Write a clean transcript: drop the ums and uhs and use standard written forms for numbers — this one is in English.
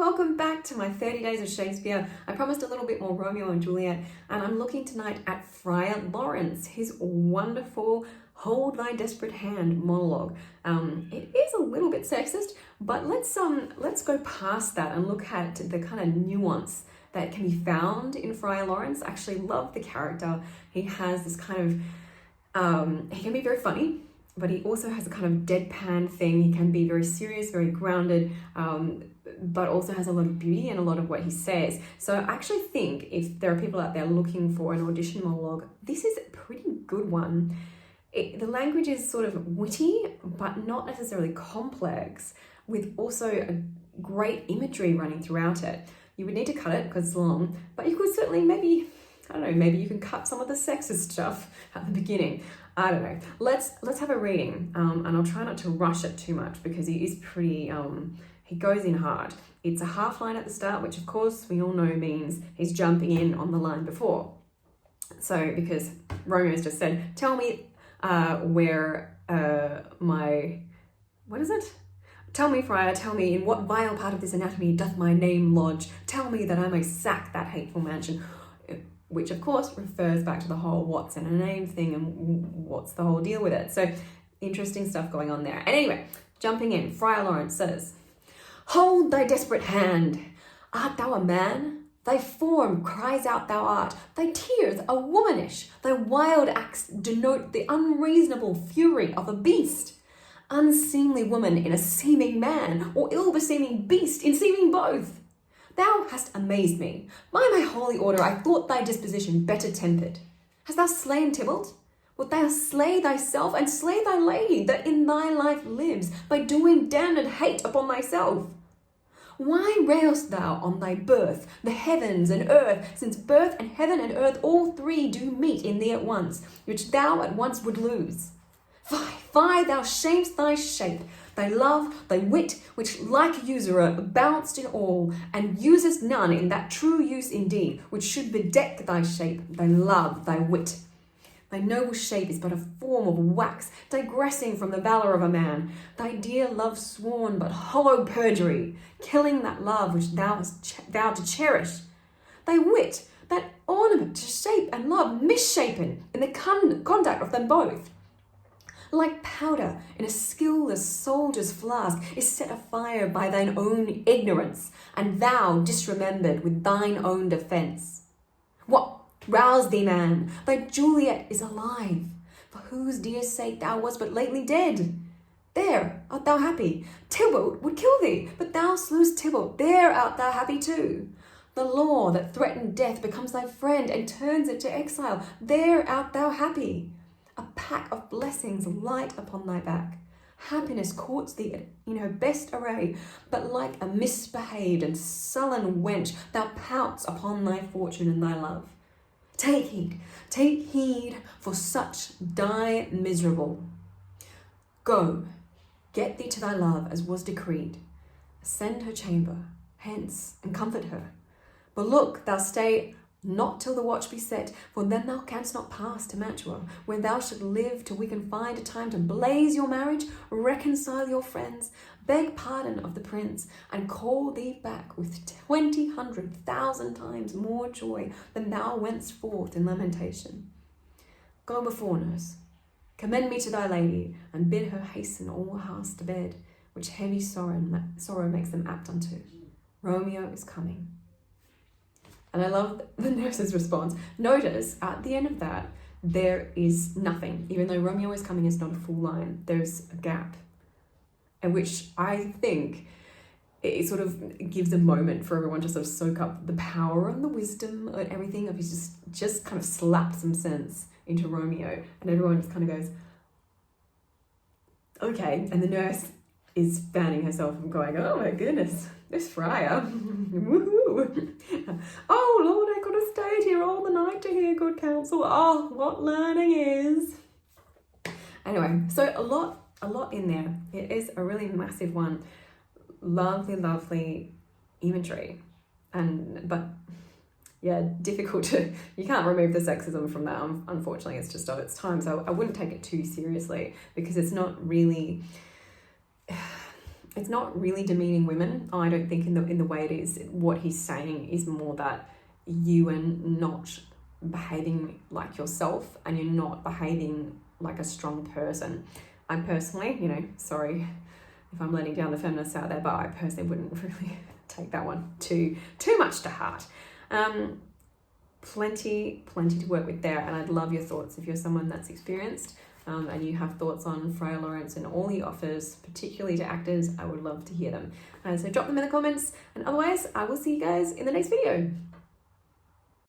welcome back to my 30 Days of Shakespeare. I promised a little bit more Romeo and Juliet, and I'm looking tonight at Friar Laurence, his wonderful Hold Thy Desperate Hand monologue. It is a little bit sexist, but let's go past that and look at the kind of nuance that can be found in Friar Laurence. I actually love the character. He has this kind of, he can be very funny, but he also has a kind of deadpan thing. He can be very serious, very grounded, but also has a lot of beauty in a lot of what he says. So I actually think if there are people out there looking for an audition monologue, this is a pretty good one. The language is sort of witty, but not necessarily complex, with also a great imagery running throughout it. You would need to cut it because it's long, but you could certainly maybe you can cut some of the sexist stuff at the beginning. I don't know. Let's have a reading, and I'll try not to rush it too much because he is pretty, he goes in hard. It's a half line at the start, which of course we all know means he's jumping in on the line before. So because Romeo's just said, tell me where what is it? Tell me, friar, tell me in what vile part of this anatomy doth my name lodge? Tell me that I may sack that hateful mansion. Which of course refers back to the whole what's in a name thing and what's the whole deal with it. So interesting stuff going on there. And anyway, jumping in, Friar Laurence says, Hold thy desperate hand. Art thou a man? Thy form cries out thou art. Thy tears are womanish. Thy wild acts denote the unreasonable fury of a beast. Unseemly woman in a seeming man, or ill-beseeming beast in seeming both. Thou hast amazed me. By my holy order, I thought thy disposition better tempered. Hast thou slain Tybalt? Wilt thou slay thyself and slay thy lady that in thy life lives, by doing damned hate upon thyself? Why railst thou on thy birth, the heavens and earth, since birth and heaven and earth all three do meet in thee at once, which thou at once would lose? Fie, thou shamest thy shape, thy love, thy wit, which like a usurer bounced in all, and usest none in that true use indeed, which should bedeck thy shape, thy love, thy wit. Thy noble shape is but a form of wax, digressing from the valour of a man. Thy dear love sworn but hollow perjury, killing that love which thou hast vowed to cherish. Thy wit, that ornament to shape and love misshapen in the conduct of them both. Like powder in a skilless soldier's flask is set afire by thine own ignorance, and thou disremembered with thine own defence. What? Rouse thee, man, thy Juliet is alive, for whose dear sake thou wast but lately dead. There art thou happy. Tybalt would kill thee, but thou slewest Tybalt. There art thou happy too. The law that threatened death becomes thy friend and turns it to exile. There art thou happy. A pack of blessings light upon thy back. Happiness courts thee in her best array, but like a misbehaved and sullen wench, thou pouts upon thy fortune and thy love. Take heed, for such die miserable. Go, get thee to thy love as was decreed. Ascend her chamber, hence, and comfort her. But look, thou stay not till the watch be set, for then thou canst not pass to Mantua, where thou shalt live till we can find a time to blaze your marriage, reconcile your friends, beg pardon of the prince, and call thee back with 200,000 times more joy than thou wentst forth in lamentation. Go before, nurse, commend me to thy lady, and bid her hasten all hearts to bed, which heavy sorrow makes them apt unto. Romeo is coming. And I love the nurse's response. Notice at the end of that, there is nothing. Even though Romeo is coming is not a full line, there's a gap. And which I think it sort of gives a moment for everyone to sort of soak up the power and the wisdom and everything of he's just kind of slapped some sense into Romeo. And everyone just kind of goes, okay. And the nurse is fanning herself and going, oh my goodness, this friar, woohoo. Oh Lord, I could have stayed here all the night to hear good counsel. Oh, what learning is. Anyway, so a lot in there. It is a really massive one. Lovely imagery. But yeah, difficult to, you can't remove the sexism from that. Unfortunately, it's just of its time. So I wouldn't take it too seriously because it's not really, it's not really demeaning women. I don't think in the way it is. What he's saying is more that you are not behaving like yourself, and you're not behaving like a strong person. I personally, sorry if I'm letting down the feminists out there, but I personally wouldn't really take that one too much to heart. Plenty to work with there, and I'd love your thoughts if you're someone that's experienced and you have thoughts on Friar Laurence and all he offers, particularly to actors. I would love to hear them. So drop them in the comments, and otherwise I will see you guys in the next video.